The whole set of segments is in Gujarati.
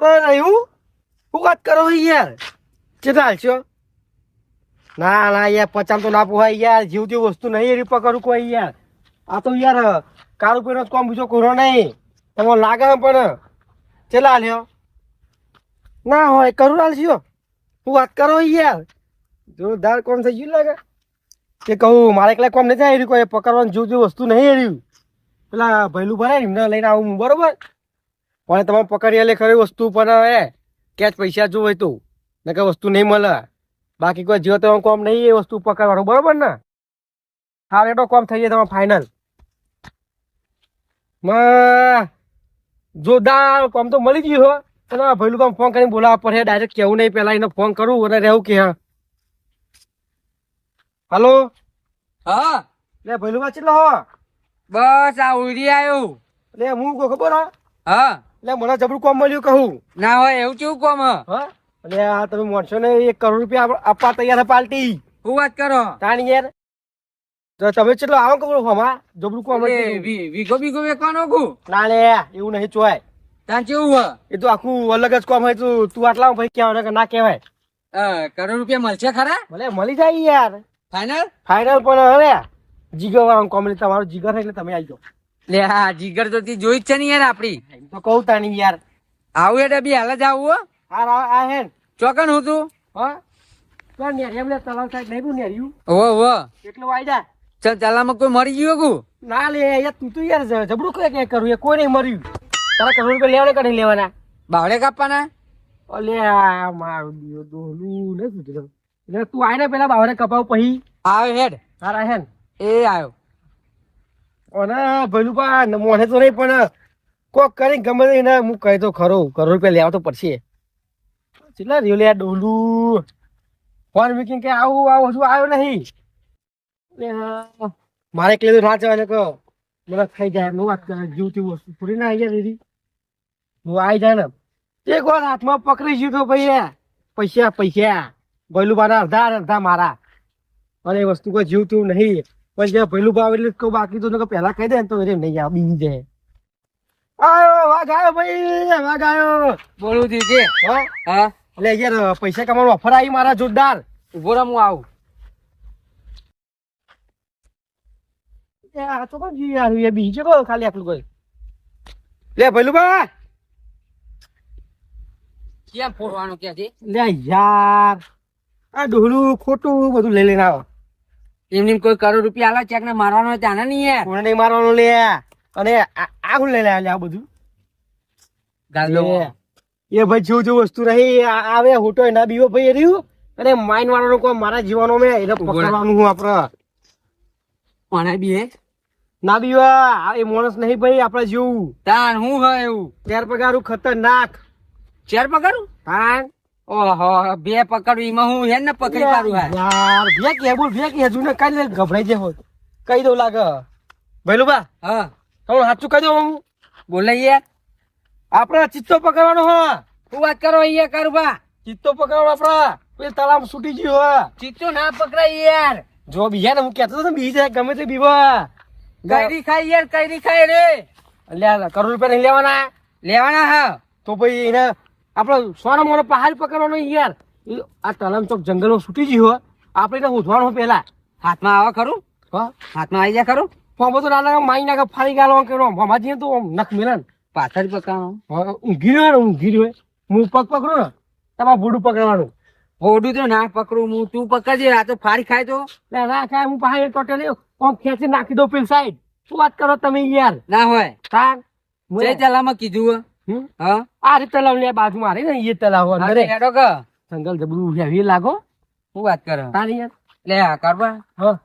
તો રહ્યું શું વાત કરો યાર કેટલા હાલશો ના ના યાર પચામ તો ના પોહાય યાર જીવતી વસ્તુ નહીં એવી પકડું કોઈ યાર આ તો યાર કારું કોઈ કોમ બીજો કરો નહીં તમને લાગે પણ કેટલા હાલ્યો ના હોય કરું હાલશો શું વાત કરો યાર જોરદાર કોમ થઈ ગયું લાગે કે કહું મારે એકલા કોમ નથી આવી કોઈ પકડવાનું જીવતી વસ્તુ નહીં એવી પેલા ભૈલું ભરાય ને એમને લઈને આવું બરોબર પણ તમે પકડી લે ખરી વસ્તુ પણ એ કેશ પૈસા જોવે તો ને કઈ વસ્તુ નહીં મળે બાકી કોઈ જીવો તો કોમ નહીં એ વસ્તુ પકડવાનું બરોબર ને હા એટલો કોમ થઈ જાય તમારે ફાઇનલ જોરદાર કોમ તો મળી ગયું હો અને ભૈલું કામ ફોન કરીને બોલાવવા પડે ડાયરેક્ટ કેવું નહીં પેલા એને ફોન કરું અને રહેવું કે હા હલો હા લે ભૈલું માં કેટલો હો બસ આ ઉડી આવ્યો લે હું કહું ખબર હા લે મને જબરું કોમ મળ્યું કહું ના હોય એવું કેવું કોમ હા એટલે આ તમે માણસો ને 1 કરોડ રૂપિયા આપવા તૈયાર છે પાર્ટી શું વાત કરો તાણી યાર તો તમે કેટલો આવો ખબર હમા જબરું કોમ વીઘો બીઘો વેકવાનો કુ ના લે એવું નહીં ચોય ત્યાં કેવું એ તો આખું અલગ જ કોમ હોય તું આટલા ભાઈ કહેવાય કે ના કહેવાય કરોડ રૂપિયા મળશે ખરા ભલે મળી જાય યાર ફાઈનલ ફાઇનલ પણ હવે જીગર વાળો કોમેડી તમારું જીગર એટલે તમે આવી જાઓ લે હા જીગર તો તી જોઈ જ છે ને યાર આપડી તો કહું તાણી યાર આવું એટલે બી હાલ જ આવું આ હે ચોકન હું તું હા તો નેરિયમ લે તલાવ સાઈડ નહીં બુ નેરિયું ઓ એટલું આવી જા ચાલ ચાલામાં કોઈ મરી ગયું કુ ના લે યાર તું તો યાર જબરું કે કરું એ કોઈ નહીં મર્યું તારા કરોડ રૂપિયા લેવાને કઢી લેવાના બાવડે કાપવાના અલે મારું દિયો દોલું ને સુધરો એટલે તું આઈને પેલા બાવરે કપાવ પછી આવ્યો હેડ તારા હે ને એ આવ્યો અને ભઈલું પા મોને તો નહીં પણ કોક કરી ગમે તે એને હું કહી તો ખરો કરોડ રૂપિયા લેવા તો પડશે કેટલા રહ્યો લે ડોલું ફોન મીકિંગ કે આવું હજુ આવ્યો નહીં મારે એકલે તો ના જવાય ને કહો મને ખાઈ જાય હું વાત કરે જીવતી વસ્તુ થોડી ના આવી જાય દીદી હું આવી જાય ને એક વાર હાથમાં પકડી ગયું તો ભાઈ પૈસા ભૈલું બાના અડધા મારા અને એ વસ્તુ કોઈ જીવતું નહીં પણ જે ભૈલું ભાવ એટલે કહું બાકી તો પહેલા કહી દે ને તો એ નહીં આવે બીજી જાય આયો વાઘ આવ્યો ભાઈ વાઘ આવ્યો બોલું તી કે હા એટલે યાર પૈસા કમાવાનો ઓફર આવી મારા જોરદાર ઉભો રહો હું આવું આ તો કોણ જી યાર એ બીજો કો ખાલી આટલું કોઈ લે ભૈલું બા કેમ ફોડવાનું કે છે લે યાર આ ડોલું ખોટું બધું લઈ લઈને આવો એમની કોઈ કરોડ રૂપિયા આલા ચેક ને મારવાનો હોય ત્યાં નહીં યાર કોને નહીં મારવાનું લે અને આ હું લઈ લે આ બધું ગાલો એ ભાઈ જેવું વસ્તુ રહી આવે હોટો ના બીવો ભાઈ રહ્યું અને માઇન વાળાનો કોઈ મારા જીવાનો મેં એને પકડવાનું હું આપડે મને બી હે ના બીવા એ માણસ નહીં ભાઈ આપડે જેવું તાન હું હોય એવું ત્યાર પગારું ખતરનાક ચેર પકડું તાન ઓહો બે પકડું એમાં હું હે ને પકડી પાડું હા યાર ભે કે હજુ ને કઈ ગભરાઈ જાય હોય કઈ દઉં લાગે ભૈલું બા હા તમે સાચું કહી દઉં હું બોલે યાર આપડે ચિત્તો પકડવાનો હા શું વાત કરો અહીંયા કરુબા ચિત્તો પકડવાનો આપડા પેલી તળાવ છૂટી ગયું હા ચીચો ના પકડાય યાર જો બીજા ને હું કેતો હતો ને બીજા ગમે તે બીવા કઈરી ખાય યાર કઈરી ખાય રે એટલે કરોડ રૂપિયા નહીં લેવાના લેવાના હા તો ભાઈ એને આપડે સોના મોનો પહાડ પકડવાનો યાર આ તળાવ ચોક જંગલમાં છૂટી ગયું આપડે એને શોધવાનું પેલા હાથમાં આવે ખરું હા હાથમાં આવી જાય ખરું ફોર્મ તો નાના માઈ નાખે ફાડી ગાલવા કે ફોર્મા જઈએ તો નખ મિલે ને પાછળ પકડવાનું ઊંઘી રહ્યો ને ઊંઘી રહ્યો હું પગ પકડું ને તમારે બોડું પકડવાનું હોડું તો ના પકડું હું તું પકડજે આ તો ફાડી ખાય તો ના ખાય હું પાસે ટોટલી આમ ખેંચી નાખી દો પેલી સાઈડ શું વાત કરો તમે યાર ના હોય તાર જય ચલામાં કીધું હા આ રીતે તલાવ લે બાજુ મારે ને એ તલાવ અંદર હેડો કે જંગલ જબરું હેવી લાગો શું વાત કરે તારી યાર લે આ કરવા હા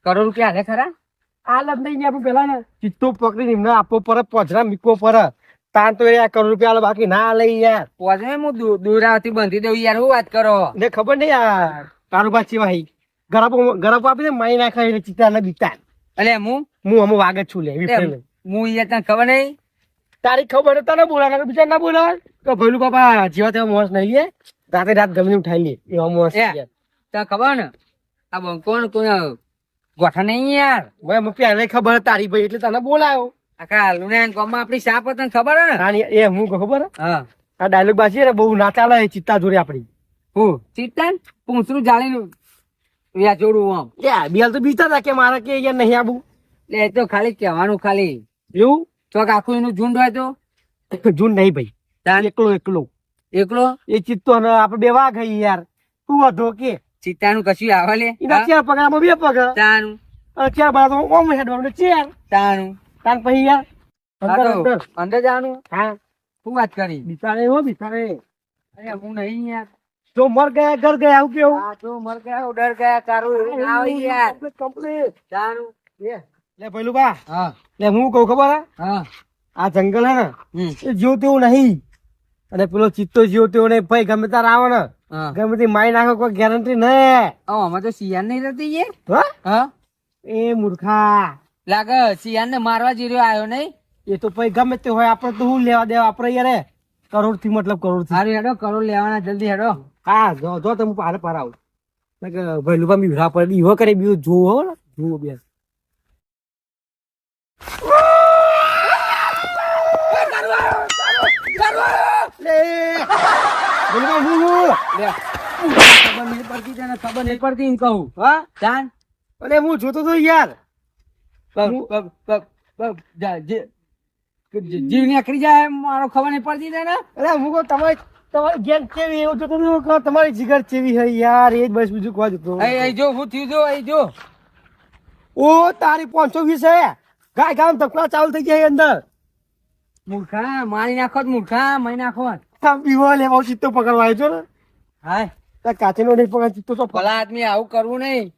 કરોડ રૂપિયા હાલે ખરા આ લગ નહીં આપણે પેલા ને ચિત્તો પકડી એમને આપવો પડે પોચરા મીકવો પડે તાન તો યાર કરોડ રૂપિયા બાકી ના લઈ યાર પોજે હું દોરાથી બાંધી દઉં યાર શું વાત કરો ને ખબર નહીં યાર કારોબાર ચેવાય ગરપ આપી દે માઈ નાખાય ચિત્તા ને બીતા એટલે હું અમે વાગ જ છું લે હું યાર તને ખબર નહીં તારી ખબર તને બોલા બીજા ના બોલા તો ભૈલું બાપા જેવા તેવા મોસ નહીં લે રાતે રાત ગમે ઉઠાઈ લે એવા મોસ તને ખબર ને આ બંકોણ કોઈ ગોઠા નહીં યાર ભાઈ મને પહેલા ખબર તારી ભાઈ એટલે તને બોલાયો આખા લુના ગામમાં આપડી સાપ તને ખબર હે ને એ હું ખબર હા આ ડાયલોગ બાજી ને બહુ ના ચાલે ચિત્તા જોડે આપડી. હું ચિત્તન પૂંછરું જાળીને વ્યાજોડું આમ યા બિયાલ તો બીતા હતા કે મારે કે યાર નહીં આવું. એટલે એ તો ખાલી કહેવાનું ખાલી એવું ચોક આખું એનું ઝુંડ હોય તો જૂન નહીં ભાઈ, તાન એકલો એકલો એકલો એ ચિત્તો ને આપડે બે વાઘ હઈ યાર. તું વધો કે ચિત્તાનું કશું આવે લે એના ચાર પગારમાં બે પગ તાનું અને ચાર બાર તો ઓમ હેડવાનું ચાર તાનું તાન પછી યાર અંદર અંદર અંદર જવાનું હા શું વાત કરી બિચારે હો બિચારે અરે હું નહીં યાર જો મર ગયા ઘર ગયા આવું કેવું આ તો મર ગયા ડર ગયા તારું આવે યાર કમ્પ્લીટ તાનું લે ભઈલું બા હા લે હું કહું ખબર હે હા આ જંગલ હે ને હમ એ જીવ તેવું નહીં અને પેલો ચિત્તો જીવ તેવો નહીં ભાઈ ગમે તાર આવે ને હા ગમે તે મારી નાખો કોઈ ગેરંટી નહીં. આમાં તો શિયાળ નહીં રહેતી એ હા હા એ મૂર્ખા લાગે શિયાળ ને મારવા જીર્યો આવ્યો નહીં એ તો ભાઈ ગમે તે હોય આપડે તો શું લેવા દેવા આપડે યાર કરોડ થી મતલબ કરોડ થી. સારું હેડો કરોડ લેવાના જલ્દી હેડો હા જો જો તમે પાર પાર આવું ભાઈ બા બીવરા પર બીવો કરે બીવો જોવો ને જોવો બે ખબર નહીં પડતી તને ખબર નહીં પડતી એમ કહું હા જાન અરે હું જોતો તો યાર જીવ નીકળી જાય મારો ખબર નહીં પડતી તને અરે હું કહું તમારી તમારી ગેમ કેવી એવું જોતો તો કહું તમારી જીગર કેવી છે યાર એ જ બસ બીજું કોઈ જોતો અહીં જો હું થયું જો અહીં જો ઓ તારી 520 છે ગાય ગામ તકલા ચાલુ થઈ ગયા અંદર મૂર્ખા મારી નાખો મૂર્ખા મારી નાખો આમ બીવો લેવા ચિત્તો પકડવા આવ્યો છો ને હાય તાર કાચીનો નહીં પકડ ચિત્તો તો ભલા આદમી આવું કરવું નહીં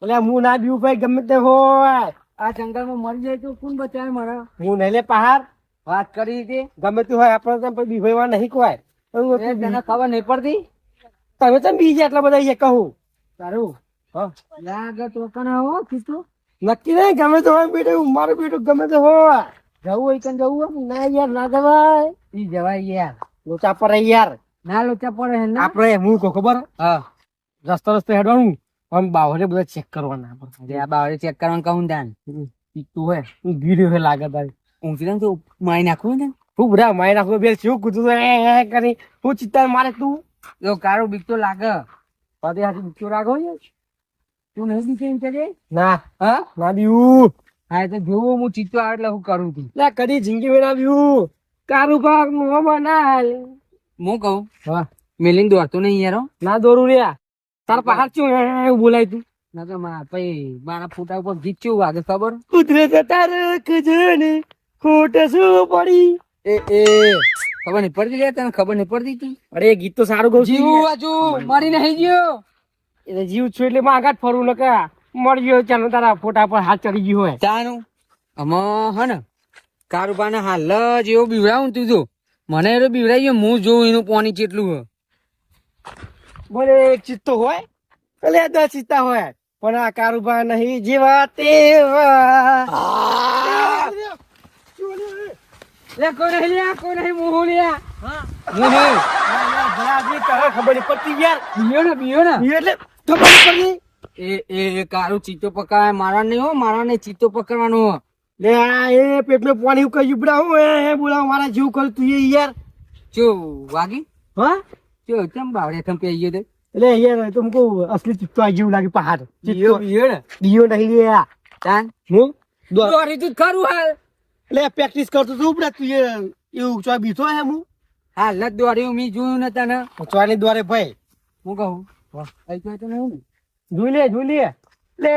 એટલે હું ના બીવું ભાઈ ગમે તે હોય આ જંગલમાં મરી જાય તો કોણ બચાવે મને હું નહીં લે પહાડ વાત કરી હતી ગમે તે હોય આપણે તો પછી બીભાઈવા નહીં કોઈ એ તને ખબર નહીં પડતી તમે તો બીજા એટલા બધા અહીંયા કહું તારું હા લાગે તો કને હો કીધું નક્કી નહીં ગમે તે હોય બેટું મારું બેટું ગમે તે હોય જવું હોય કને જવું હોય ના યાર ના જવાય ઈ જવાય યાર લોચા પર યાર ના લોચા પડે હે ના આપણે હું કહું ખબર હા રસ્તો રસ્તો હેડવાનું આમ બાવરે બધા ચેક કરવાના આ બાવળે ચેક કરવાનું કહું દાન તું હોય ગીર્યો હે લાગે તારી ઊંચી તો મારી નાખવું ને હું બધા મારી નાખું બે શું કૂદું તો એ કરી હું ચિત્તા મારે તું જો કારો બીક તો લાગે પાછી હાથી બીક તો રાખો તું નહીં બીકે એમ કે ના હા ના બીવું હા તો જોવું હું ચિત્તો આવે એટલે હું કરું છું લે કદી જિંદગી માં ના બીવું કારું ભાગ નો બનાલ હું કહું હા મિલિંગ દોડતો નહીં યાર હો. ના દોરું રે તાર પહાડ ચું એવું બોલાય તું ના તો મારા ફોટા ઉપર ગીત કેવું વાગે ખબર કુદરત તાર ખજને ખોટ શું પડી એ ખબર નહીં પડતી લે તને ખબર નહીં પડતી તું અરે ગીત તો સારું ગયું જીવ હજુ મરી નહીં ગયો એટલે જીવ છું એટલે માં આઘાત ફરવું નકા મળી ગયો ચાલો તારા ફોટા પર હાથ ચડી ગયો હોય તાનું આમાં હે ને કારુબાને હાલ જ એવું બીવડાવું તું જો મને એ બીવડાઈ ગયો હું જોઉં એનું પાણી કેટલું હોય બોલે એક ચિત્તો હોય એટલે 10 ચિત્તા હોય પણ આ કારુબા નહીં જેવા તેવા લે કોઈ નહીં મોહ લે ખબર નહીં પડતી યાર બીયો ને એટલે ખબર નહીં પડતી એ કારું ચીતો પકડાય મારા નહીં હો મારા ને ચીતો પકડવાનો હો લે આ એ પેટનું પાણી ઉકળી ઉપડાવું એ બોલાવ મારા જીવ કર તું એ યાર ચો વાગી હા ચો ચમ બાવડે થમ પે ગયો તે એટલે યાર તો મુકો અસલી ચિત્તો આ જેવું લાગે પહાડ બીયો ને દિયો નહીં લે તાન હું દોરી તું ખરું હાલ એટલે પ્રેક્ટિસ કરતો તું ઉપડા તું એવું ચોય બીતો હે હું હાલ જ દોરી મેં જોયું ને તને ચોયની દ્વારે ભાઈ હું કહું અહીં તો નહીં ને જોઈ લે લે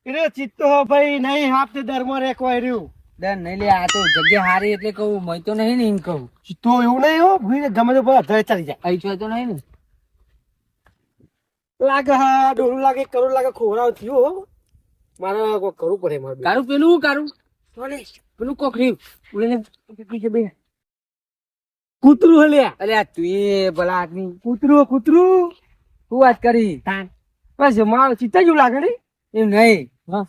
એનો ચિત્તો ભાઈ નહીં હાફ ધર્મ રે કોઈ રહ્યું ડર નહીં લે આ તો જગ્યા હારી એટલે કહું મય તો નહીં ને એમ કહું ચિત્તો એવું નહીં હો ભૂઈ ગમે તો બધા ચાલી જાય અહીં તો નહીં ને લાગે હા ડોલું લાગે કરું લાગે ખોરાવ થયો હો મારે કોઈ કરવું પડે મારે કારું પેલું કારું પેલું કોખરી ઉડે કૂતરું હે લે અલે આ તું એ ભલા આદમી કૂતરું શું વાત કરી તાન બસ મારો ચિત્તા જેવું લાગે ને એમ નહીં હા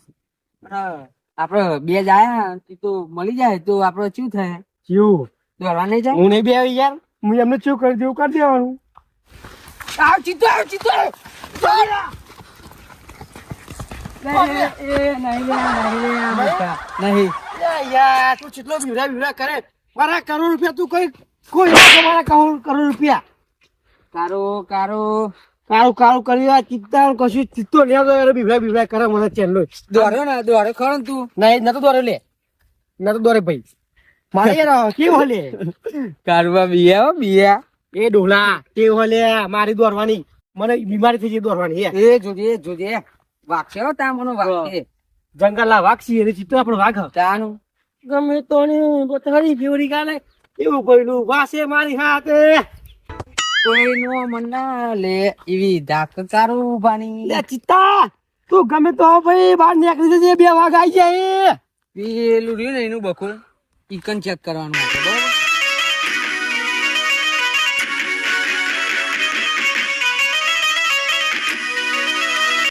આપડે બે જાય તો મળી જાય તો આપડે શું થાય કેવું દોડવા નહીં જાય હું નહીં બે આવી યાર હું એમને શું કરી દેવું કરી દેવાનું આવ ચીતો નહીં યાર તું ચેટલો બીવડા કરે મારા કરોડ રૂપિયા તું કઈ કોઈ ના તમારા કરોડ રૂપિયા કારો કારો કાળું કાળું કરી આ ચિત્તા કશું ચિત્તો લે બીવડા કરે મને ચેનલો દોડ્યો ને દોડ્યો ખરો ને તું નહીં નતો દોરે લે નતો દોરે ભાઈ મારે યાર કેવું લે કારુબા બિયા એ ડોલા કેવું લે મારી દોરવાની મને બીમારી થઈ ગઈ દોરવાની એ જોજે વાગશે હો તા મને વાગશે જંગલના વાઘ છીએ એને ચિત્તો આપણો વાઘ તાનું ગમે તો ને બતરી ફેવરી કાલે એવું કઈલું વાસે મારી હાથે કોઈ નો મન ના લે એવી દાક કારુબાની લે ચિત્તા તું ગમે તો ભાઈ બહાર નીકળી જજે 2 વાગ આવી જાય પેલું રહ્યું ને એનું બકુલ ઈકન ચેક કરવાનું હતું બરોબર